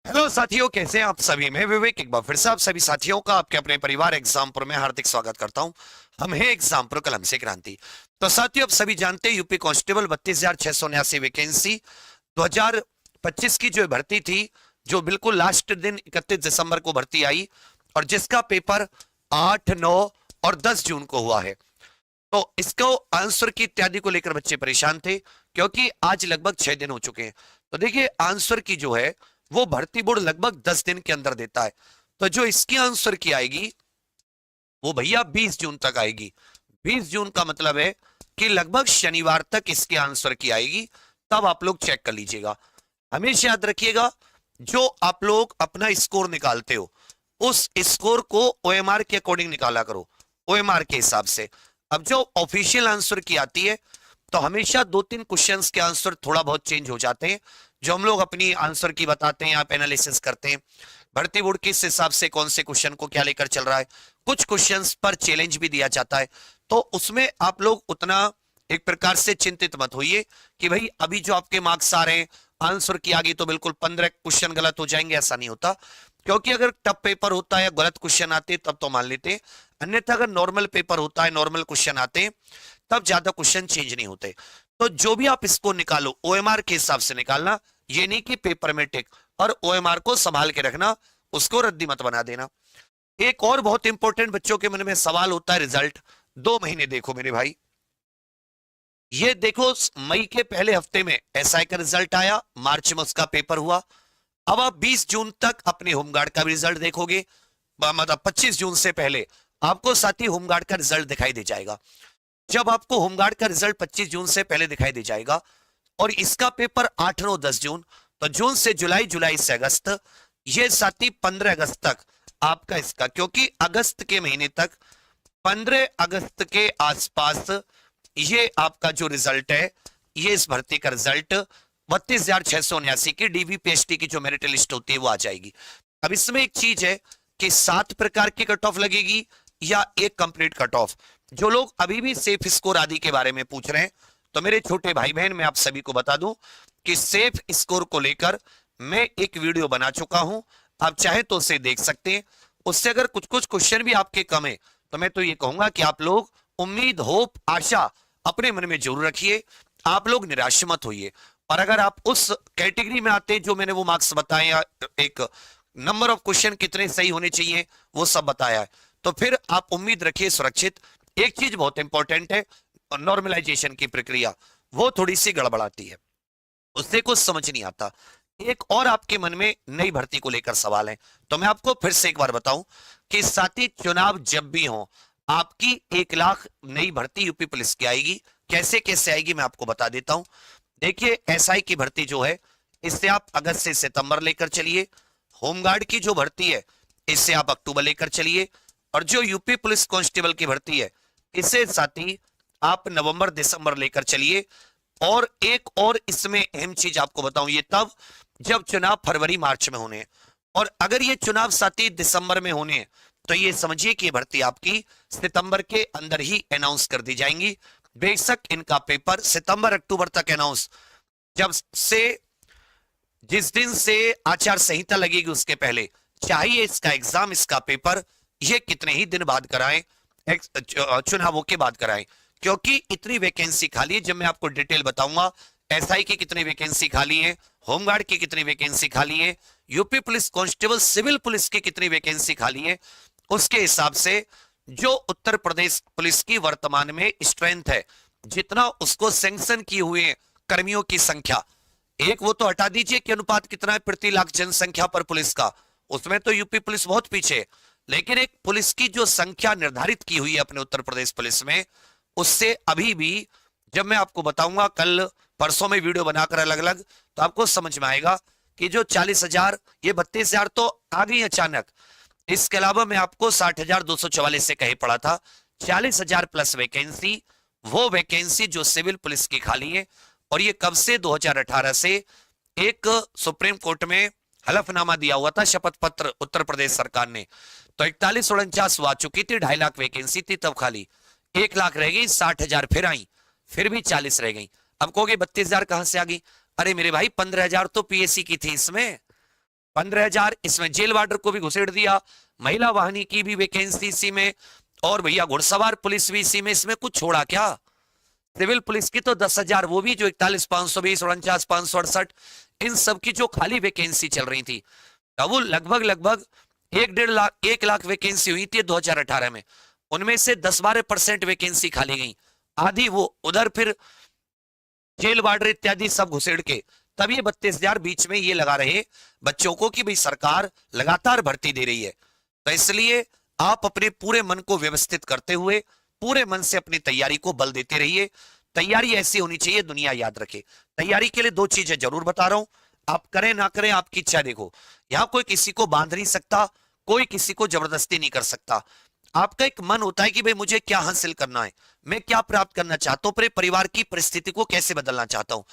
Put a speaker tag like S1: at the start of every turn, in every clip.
S1: Hello साथियों, कैसे हैं आप सभी। मैं विवेक एक बार फिर से आप सभी साथियों का आपके अपने परिवार एग्जामपुर में हार्दिक स्वागत करता हूं। हम हैं एग्जामपुर कलम से क्रांति। तो साथियों, आप सभी जानते हैं यूपी कांस्टेबल 32,679 वैकेंसी 2025 की जो भर्ती थी, जो बिल्कुल लास्ट दिन 31 दिसंबर को भर्ती आई और जिसका पेपर 8, 9 और 10 जून को हुआ है। तो इसको आंसर की इत्यादि को लेकर बच्चे परेशान थे, क्योंकि आज लगभग 6 दिन हो चुके हैं। तो देखिए, आंसर की जो है वो भर्ती बोर्ड लगभग 10 दिन के अंदर देता है। तो जो इसकी आंसर की आएगी वो भैया 20 जून तक आएगी। 20 जून का मतलब है कि लगभग शनिवार तक इसके आंसर की आएगी। तब आप लोग चेक कर लीजिएगा। हमेशा याद रखिएगा, जो आप लोग अपना स्कोर निकालते हो उस स्कोर को ओएमआर के अकॉर्डिंग निकाला करो, ओएमआर के हिसाब से। अब जो ऑफिशियल आंसर की आती है तो हमेशा 2-3 क्वेश्चंस के आंसर थोड़ा बहुत चेंज हो जाते हैं, जो हम लोग अपनी आंसर की बताते हैं, आप एनालिसिस करते हैं भर्ती बोर्ड किस हिसाब से कौन से क्वेश्चन को क्या लेकर चल रहा है। कुछ क्वेश्चंस पर चैलेंज भी दिया जाता है, तो उसमें आप लोग उतना एक प्रकार से चिंतित मत होइए कि भाई अभी जो आपके मार्क्स आ रहे हैं आंसर की आगे तो बिल्कुल 15 क्वेश्चन गलत हो जाएंगे, ऐसा नहीं होता। क्योंकि अगर टफ पेपर होता है, गलत क्वेश्चन आते हैं तब तो मान लेते हैं, अन्यथा अगर नॉर्मल पेपर होता है, नॉर्मल क्वेश्चन आते हैं तब ज्यादा क्वेश्चन चेंज नहीं होते। तो जो भी आप इसको निकालो ओएमआर के हिसाब से निकालना, ये नहीं कि पेपर में टिक, और ओएमआर को संभाल के रखना, उसको रद्दी मत बना देना। एक और बहुत इंपॉर्टेंट बच्चों के मन में सवाल होता है, रिजल्ट 2 महीने देखो मेरे भाई। ये देखो, मई के पहले हफ्ते में एसआई का रिजल्ट आया, मार्च में उसका पेपर हुआ। अब आप 20 जून तक अपने होमगार्ड का भी रिजल्ट देखोगे, मतलब 25 जून से पहले आपको साथ ही होमगार्ड का रिजल्ट दिखाई दे जाएगा। जब आपको होमगार्ड का रिजल्ट 25 जून से पहले दिखाई दे जाएगा और इसका पेपर 8, 9, 10 जून, तो जून से जुलाई, जुलाई से अगस्त, ये साथी 15 अगस्त तक आपका इसका, क्योंकि अगस्त के महीने तक 15 अगस्त के आसपास ये आपका जो रिजल्ट है, ये इस भर्ती का रिजल्ट 32,679 की डीवीपीएसटी की जो मेरिट लिस्ट होती है वो आ जाएगी। अब इसमें एक चीज है कि 7 प्रकार की कट ऑफ लगेगी या एक कंप्लीट कट ऑफ। जो लोग अभी भी सेफ स्कोर आदि के बारे में पूछ रहे हैं, तो मेरे छोटे भाई बहन, मैं आप सभी को बता दूं कि सेफ स्कोर को लेकर मैं एक वीडियो बना चुका हूं, आप चाहे तो उसे देख सकते हैं। उससे अगर कुछ कुछ क्वेश्चन भी आपके कम है तो मैं तो ये कहूंगा कि आप लोग उम्मीद, होप, आशा अपने मन में जरूर रखिए, आप लोग निराश मत होइए। और अगर आप उस कैटेगरी में आते हैं जो मैंने वो मार्क्स बताए, या एक नंबर ऑफ क्वेश्चन कितने सही होने चाहिए वो सब बताया है, तो फिर आप उम्मीद रखिए सुरक्षित। एक चीज बहुत इंपॉर्टेंट है, नॉर्मलाइजेशन की प्रक्रिया वो थोड़ी सी गड़बड़ाती है, उससे कुछ समझ नहीं आता। एक और आपके मन में नई भर्ती को लेकर सवाल है, तो मैं आपको फिर से एक बार बताऊं कि साथी, चुनाव जब भी हो आपकी 1 लाख नई भर्ती यूपी पुलिस की आएगी। कैसे कैसे आएगी मैं आपको बता देता हूं। देखिए, एसआई की भर्ती जो है इससे आप अगस्त से सितंबर लेकर चलिए, होमगार्ड की जो भर्ती है इससे आप अक्टूबर लेकर चलिए, और जो यूपी पुलिस कांस्टेबल की भर्ती है इसे साथी आप नवंबर, दिसंबर लेकर चलिए। और एक और इसमें अहम चीज आपको बताऊं, ये तब जब चुनाव फरवरी, मार्च में होने हैं। और अगर ये चुनाव साथी दिसंबर में होने हैं तो ये समझिए कि भर्ती आपकी सितंबर के अंदर ही अनाउंस कर दी जाएंगी। बेशक इनका पेपर सितंबर, अक्टूबर तक अनाउंस, जब से जिस दिन से आचार संहिता लगेगी उसके पहले, चाहिए इसका एग्जाम, इसका पेपर ये कितने ही दिन बाद कराएं, चुनावों के बाद कराएं, क्योंकि इतनी वैकेंसी खाली है। जब मैं आपको डिटेल बताऊंगा एसआई की कितनी वैकेंसी खाली है, होमगार्ड की कितनी वैकेंसी खाली है, UP police constable civil police की कितनी वैकेंसी खाली है, उसके हिसाब से जो उत्तर प्रदेश पुलिस की वर्तमान में स्ट्रेंथ है, जितना उसको सैंक्शन किए हुए कर्मियों की संख्या, एक वो तो हटा दीजिए कि अनुपात कितना है प्रति लाख जनसंख्या पर पुलिस का, उसमें तो यूपी पुलिस बहुत पीछे है। लेकिन एक पुलिस की जो संख्या निर्धारित की हुई है अपने उत्तर प्रदेश पुलिस में, उससे अभी भी, जब मैं आपको बताऊंगा कल परसों में वीडियो बनाकर अलग अलग, तो आपको समझ में आएगा कि जो 40,000, ये 32,000 तो आ गई अचानक। इसके अलावा मैं आपको 60,244 से कहे पड़ा था, 40,000 प्लस वैकेंसी, वो वैकेंसी जो सिविल पुलिस की खाली है। और ये कब से, 2018 से एक सुप्रीम कोर्ट में हलफनामा दिया हुआ था, शपथ पत्र उत्तर प्रदेश सरकार ने, तो 41-49 आ चुकी थी, 2.5 लाख वैकेंसी थी तब खाली, 1 लाख रह गई, 60,000 फिर आई, फिर भी 40 रह गई। अब कहोगे 32,000 कहां से आ गई? अरे मेरे भाई, 15,000 तो पीएससी की थी इसमें, 15,000 इसमें जेल वार्डर को भी घुसेड़ दिया, महिला वाहिनी की भी वैकेंसी इसी में, और भैया घुड़सवार पुलिस भी इसी में। इसमें कुछ छोड़ा क्या? सिविल पुलिस की तो 10,000, वो भी जो 41,520, 49,568, इन सब की जो खाली वैकेंसी चल रही थी, अब वो लगभग लगभग 1 लाख वैकेंसी हुई थी 2018 में। उनमें से 10-12% वैकेंसी खाली गई, आधी वो उधर फिर जेल वार्डर इत्यादि सब घुसेड़ के, तब ये 32,000 बीच में ये लगा रहे बच्चों को कि भाई सरकार लगातार भर्ती दे रही है। तो इसलिए आप अपने पूरे मन को व्यवस्थित करते हुए पूरे मन से अपनी तैयारी को बल देते रहिए। तैयारी ऐसी होनी चाहिए, दुनिया याद रखे। तैयारी के लिए 2 चीजें जरूर बता रहा हूं, आप करें ना करें आपकी इच्छा। देखो यहां कोई किसी को बांध नहीं सकता, कोई किसी को जबरदस्ती नहीं कर सकता। आपका एक मन होता है कि भाई मुझे क्या हासिल करना है, मैं क्या प्राप्त करना चाहता हूं, अपने परिवार की परिस्थिति को कैसे बदलना चाहता हूं।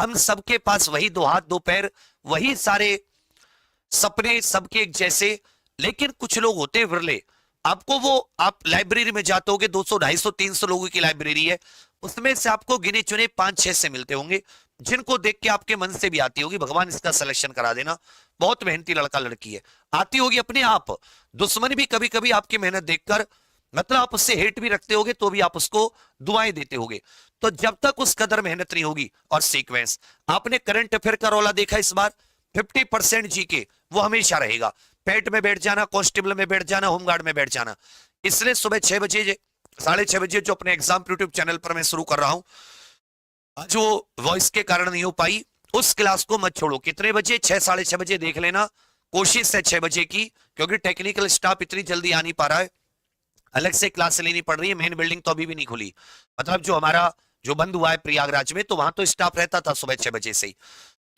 S1: हम सबके पास वही 2 हाथ 2 पैर, वही सारे सपने सबके एक जैसे, लेकिन कुछ लोग होते हैं विरले। आपको वो, आप लाइब्रेरी में जाते होगे, 200 250 300 लोगों की लाइब्रेरी है, उसमें से आपको गिने चुने 5-6 से मिलते होंगे जिनको देख के आपके मन से भी आती होगी भगवान इसका सिलेक्शन करा देना, बहुत मेहनती लड़का लड़की है, आती होगी अपने आप। दुश्मन भी कभी कभी आपकी मेहनत देखकर, मतलब आप उससे हेट भी रखते होगे तो भी आप उसको दुआएं देते होगे। तो जब तक उस कदर मेहनत नहीं होगी, और सीक्वेंस, आपने करंट अफेयर का रौला देखा इस बार, 50% जीके वो हमेशा रहेगा। पेट में बैठ जाना, कांस्टेबल में बैठ जाना, होमगार्ड में बैठ जाना। इसलिए सुबह 6 बजे 6:30 बजे जो अपने एग्जाम यूट्यूब चैनल पर मैं शुरू कर रहा हूं, आज वो वॉइस के कारण नहीं हो पाई, उस क्लास को मत छोड़ो। कितने बजे? 6 6:30 बजे देख लेना, कोशिश है 6 बजे की, क्योंकि टेक्निकल स्टाफ इतनी जल्दी आ नहीं पा रहा है, अलग से क्लास लेनी पड़ रही है। मेन बिल्डिंग तो अभी भी नहीं खुली, मतलब जो हमारा जो बंद हुआ है प्रयागराज में, तो वहां तो स्टाफ रहता था सुबह 6 बजे से ही।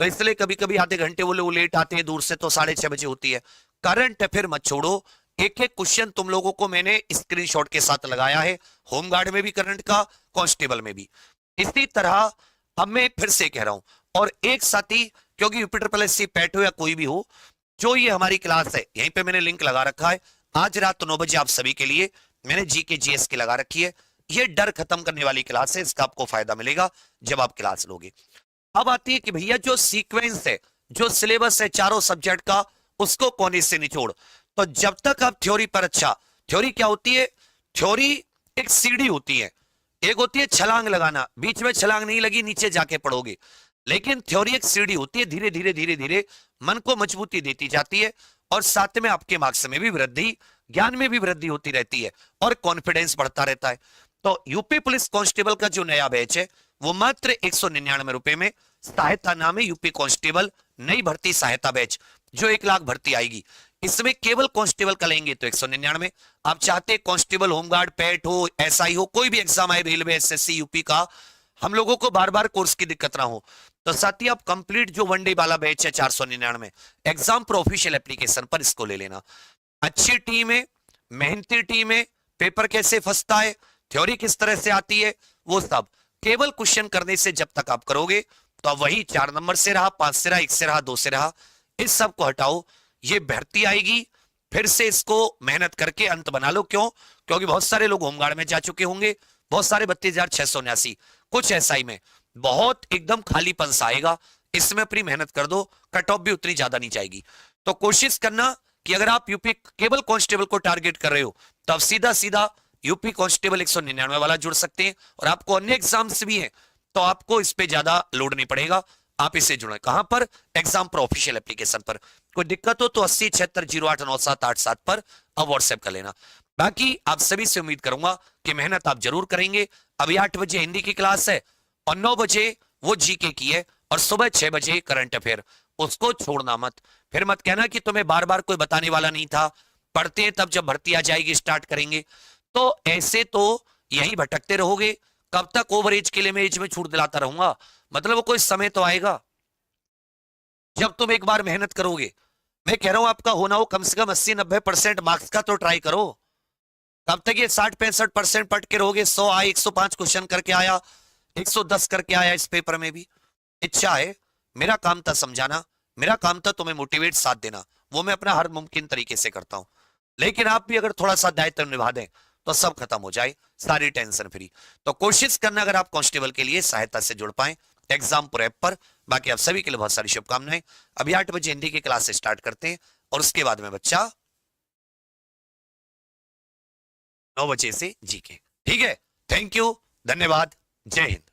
S1: तो इसलिए कभी कभी आधे घंटे वो लोग लेट आते हैं दूर से, तो 6:30 बजे होती है। करंट अफेयर मत छोड़ो, एक एक क्वेश्चन तुम लोगों को मैंने स्क्रीनशॉट के साथ लगाया है, होमगार्ड में भी करंट का, कांस्टेबल में भी। इसी तरह अब मैं फिर से कह रहा हूं, और एक साथी, क्योंकि UP triple S C PET हो या कोई भी हो, जो ये हमारी क्लास है यहीं पे मैंने लिंक लगा रखा है, आज रात 9 बजे आप सभी के लिए मैंने जीके जीएस की लगा रखी है। ये डर खत्म करने वाली क्लास है, इसका आपको फायदा मिलेगा जब आप क्लास लोगे। अब आती है कि भैया जो सीक्वेंस है, जो सिलेबस है चारों सब्जेक्ट का, उसको कोने से निचोड़। तो जब तक आप थ्योरी पर, अच्छा थ्योरी क्या होती है? थ्योरी एक सीढ़ी होती है, एक होती है छलांग लगाना, बीच में छलांग नहीं लगी नीचे जाके पढ़ोगे, लेकिन थ्योरी एक सीढ़ी होती है, धीरे धीरे धीरे धीरे मन को मजबूती देती जाती है, और साथ में आपके मार्क्स में भी वृद्धि, ज्ञान में भी वृद्धि होती रहती है, और कॉन्फिडेंस बढ़ता रहता है। तो यूपी पुलिस कांस्टेबल का जो नया बैच है वो मात्र 199 रुपए में, सहायता नाम है यूपी कांस्टेबल नई भर्ती सहायता बैच, जो 1 लाख भर्ती आएगी। इसमें केवल कांस्टेबल का लेंगे तो 199। आप चाहते कांस्टेबल, होमगार्ड, पैट हो, एसआई हो, कोई भी एग्जाम आए, रेलवे, एसएससी, यूपी का, हम लोगों को बार बार कोर्स की दिक्कत ना हो, तो साथ ही आप कंप्लीट जो वनडे वाला बैच है 499 एग्जाम पर ऑफिशियल एप्लीकेशन पर इसको ले लेना। अच्छी टीम है, मेहनती टीम है, पेपर कैसे फंसता है, थ्योरी किस तरह से आती है, वो सब केवल क्वेश्चन करने से जब तक आप करोगे, तो वही 4 नंबर से रहा, 5 से रहा, 1 से रहा, 2 से रहा, इस सब को हटाओ। ये भर्ती आएगी, फिर से इसको मेहनत करके अंत बना लो। क्यों? क्योंकि बहुत सारे लोग होमगार्ड में जा चुके होंगे, बहुत सारे 32,679, कुछ एसआई में बहुत एकदम खालीपन सा आएगा। इसमें अपनी मेहनत कर दो, कट ऑफ भी उतनी ज्यादा नहीं जाएगी। तो कोशिश करना कि अगर आप यूपी केवल कांस्टेबल को टारगेट कर रहे हो, तो आप सीधा सीधा यूपी कांस्टेबल 199 वाला जुड़ सकते हैं, और आपको अन्य एग्जाम्स भी हैं तो आपको इस पे ज्यादा लोड नहीं पड़ेगा, आप इसे जुड़े। कहां पर? एग्जाम पर ऑफिशियल एप्लीकेशन पर। कोई दिक्कत हो तो 8076089787 पर अब व्हाट्सएप कर लेना। बाकी आप सभी से उम्मीद करूंगा कि मेहनत आप जरूर करेंगे। अभी 8 बजे हिंदी की क्लास है, और 9 बजे वो जीके की है, और सुबह 6 बजे करंट अफेयर, उसको छोड़ना मत। फिर मत कहना कि तुम्हें बार बार कोई बताने वाला नहीं था, पढ़ते हैं तब जब भर्ती आ जाएगी स्टार्ट करेंगे। तो ऐसे तो यही भटकते रहोगे। कब तक ओवरेज के लिए मैं एज में छूट दिलाता रहूंगा? मतलब वो कोई समय तो आएगा जब तुम एक बार मेहनत करोगे। मैं कह रहा हूं आपका होना हो कम से कम 80-90% मार्क्स का तो ट्राई करो। कब तक ये 60-65% पढ़ के रहोगे? 100 आए, 105 क्वेश्चन करके आया, 110 करके आया, इस पेपर में भी इच्छा है। मेरा काम था समझाना, मेरा काम था तुम्हें मोटिवेट, साथ देना, वो मैं अपना हर मुमकिन तरीके से करता हूं। लेकिन आप भी अगर थोड़ा सा दायित्व निभा दें तो सब खत्म हो जाए, सारी टेंशन फ्री। तो कोशिश करना अगर आप कांस्टेबल के लिए सहायता से जुड़ पाए, एग्जाम प्रेप पर बाकी आप सभी के लिए बहुत सारी शुभकामनाएं। अभी 8 बजे हिंदी की क्लास से स्टार्ट करते हैं और उसके बाद में बच्चा 9 बजे से जीके। ठीक है, थैंक यू, धन्यवाद, जय हिंद।